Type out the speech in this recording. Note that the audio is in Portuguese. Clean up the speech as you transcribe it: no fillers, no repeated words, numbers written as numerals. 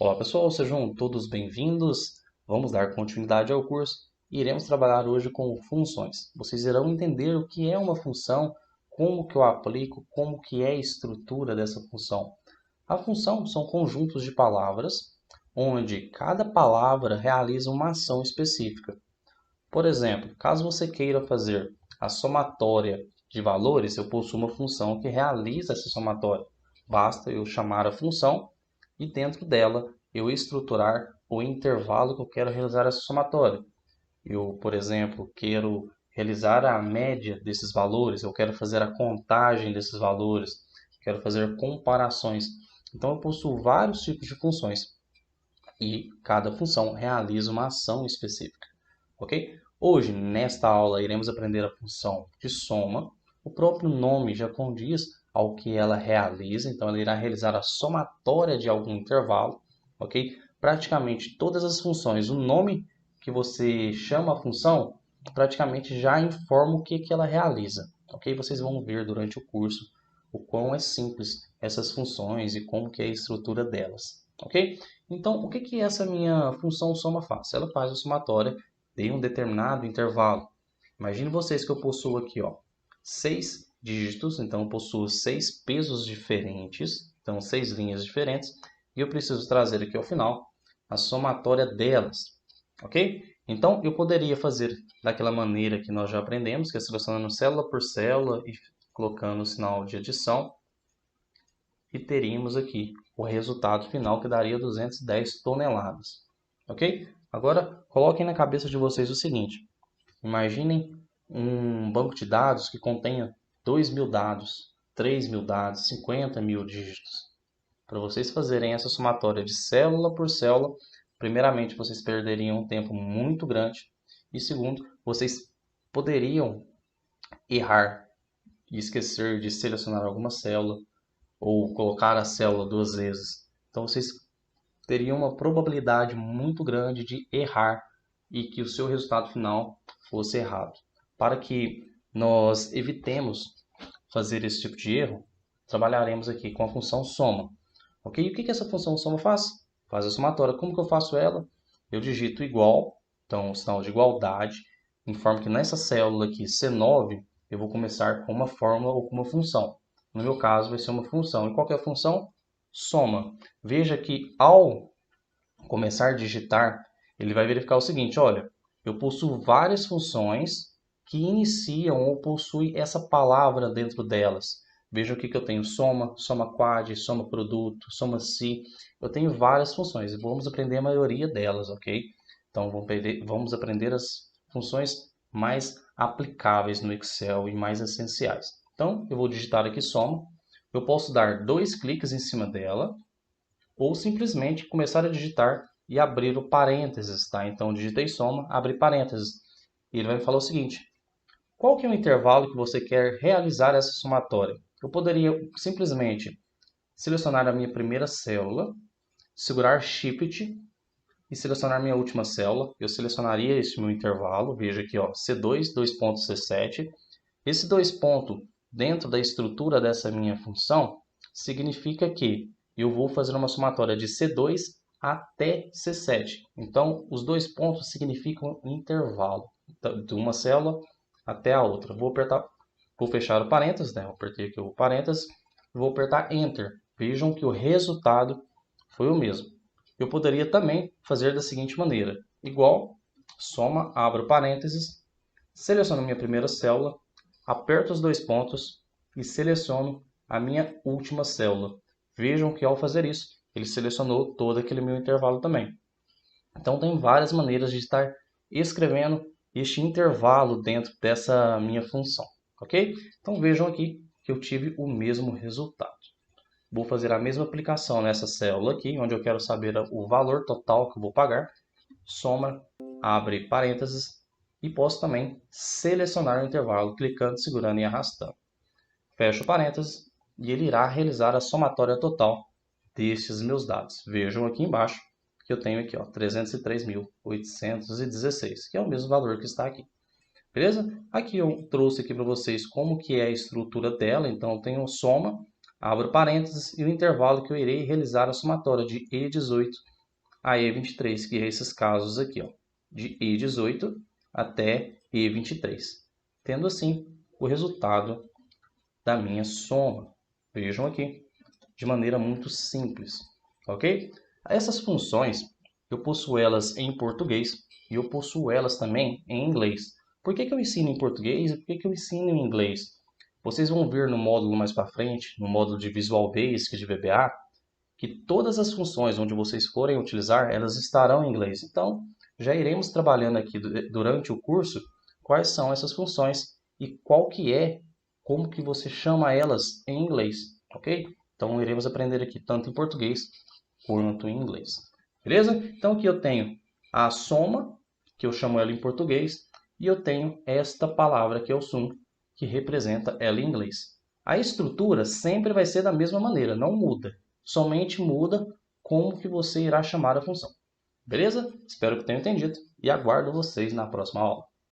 Olá pessoal, sejam todos bem-vindos. Vamos dar continuidade ao curso e iremos trabalhar hoje com funções. Vocês irão entender o que é uma função, como que eu aplico, como que é a estrutura dessa função. A função são conjuntos de palavras, onde cada palavra realiza uma ação específica. Por exemplo, caso você queira fazer a somatória de valores, eu possuo uma função que realiza essa somatória. Basta eu chamar a função e dentro dela eu estruturar o intervalo que eu quero realizar essa somatória. Eu, por exemplo, quero realizar a média desses valores, eu quero fazer a contagem desses valores, quero fazer comparações. Então eu possuo vários tipos de funções e cada função realiza uma ação específica, ok? Hoje, nesta aula, iremos aprender a função de soma. O próprio nome já condiz ao que ela realiza, então ela irá realizar a somatória de algum intervalo, ok? Praticamente todas as funções, o nome que você chama a função, praticamente já informa o que ela realiza, ok? Vocês vão ver durante o curso o quão é simples essas funções e como que é a estrutura delas, ok? Então, o que essa minha função soma faz? Ela faz a somatória de um determinado intervalo. Imagine vocês que eu possuo aqui, ó, 6 dígitos, então eu possuo 6 pesos diferentes, então 6 linhas diferentes, e eu preciso trazer aqui ao final a somatória delas, ok? Então eu poderia fazer daquela maneira que nós já aprendemos, que é selecionando célula por célula e colocando o sinal de adição, e teríamos aqui o resultado final que daria 210 toneladas, ok? Agora coloquem na cabeça de vocês o seguinte: imaginem um banco de dados que contenha 2.000 dados, 3.000 dados, 50.000 dígitos. Para vocês fazerem essa somatória de célula por célula, primeiramente vocês perderiam um tempo muito grande e segundo, vocês poderiam errar e esquecer de selecionar alguma célula ou colocar a célula duas vezes. Então vocês teriam uma probabilidade muito grande de errar e que o seu resultado final fosse errado. Para que nós evitemos fazer esse tipo de erro, trabalharemos aqui com a função soma. Ok? E o que essa função soma faz? Faz a somatória. Como que eu faço ela? Eu digito igual, então o sinal de igualdade, informo que nessa célula aqui, C9, eu vou começar com uma fórmula ou com uma função. No meu caso, vai ser uma função. E qual que é a função? Soma. Veja que ao começar a digitar, ele vai verificar o seguinte: olha, eu possuo várias funções que iniciam ou possuem essa palavra dentro delas. Veja o que eu tenho: soma, soma quad, soma produto, soma si. Eu tenho várias funções e vamos aprender a maioria delas, ok? Então vamos aprender as funções mais aplicáveis no Excel e mais essenciais. Então eu vou digitar aqui soma. Eu posso dar dois cliques em cima dela ou simplesmente começar a digitar e abrir o parênteses, tá? Então, digitei soma, abri parênteses. E ele vai me falar o seguinte: qual que é o intervalo que você quer realizar essa somatória? Eu poderia simplesmente selecionar a minha primeira célula, segurar Shift e selecionar minha última célula. Eu selecionaria esse meu intervalo, veja aqui, ó, C2, 2.C7. Esse dois pontos dentro da estrutura dessa minha função significa que eu vou fazer uma somatória de C2 até C7. Então, os dois pontos significam intervalo de uma célula até a outra. Vou fechar o parênteses, né? Eu apertei aqui o parênteses e vou apertar Enter. Vejam que o resultado foi o mesmo. Eu poderia também fazer da seguinte maneira: igual, soma, abro parênteses, seleciono minha primeira célula, aperto os dois pontos e seleciono a minha última célula. Vejam que ao fazer isso, ele selecionou todo aquele meu intervalo também. Então tem várias maneiras de estar escrevendo este intervalo dentro dessa minha função, ok? Então vejam aqui que eu tive o mesmo resultado. Vou fazer a mesma aplicação nessa célula aqui, onde eu quero saber o valor total que eu vou pagar. Soma, abre parênteses e posso também selecionar o intervalo clicando, segurando e arrastando. Fecho parênteses e ele irá realizar a somatória total destes meus dados. Vejam aqui embaixo que eu tenho aqui, ó, 303.816, que é o mesmo valor que está aqui. Beleza? Aqui eu trouxe aqui para vocês como que é a estrutura dela. Então eu tenho soma, abro parênteses e o intervalo que eu irei realizar a somatória de E18 a E23, que é esses casos aqui, ó, de E18 até E23, tendo assim o resultado da minha soma. Vejam aqui, de maneira muito simples, ok? Essas funções, eu possuo elas em português e eu possuo elas também em inglês. Por que eu ensino em português e por que eu ensino em inglês? Vocês vão ver no módulo mais para frente, no módulo de Visual Basic de VBA, que todas as funções onde vocês forem utilizar, elas estarão em inglês. Então, já iremos trabalhando aqui durante o curso quais são essas funções e qual que é, como que você chama elas em inglês, ok? Então, iremos aprender aqui tanto em português quanto em inglês. Beleza? Então, aqui eu tenho a soma, que eu chamo ela em português, e eu tenho esta palavra, que é o sum, que representa ela em inglês. A estrutura sempre vai ser da mesma maneira, não muda. Somente muda como que você irá chamar a função. Beleza? Espero que tenham entendido e aguardo vocês na próxima aula.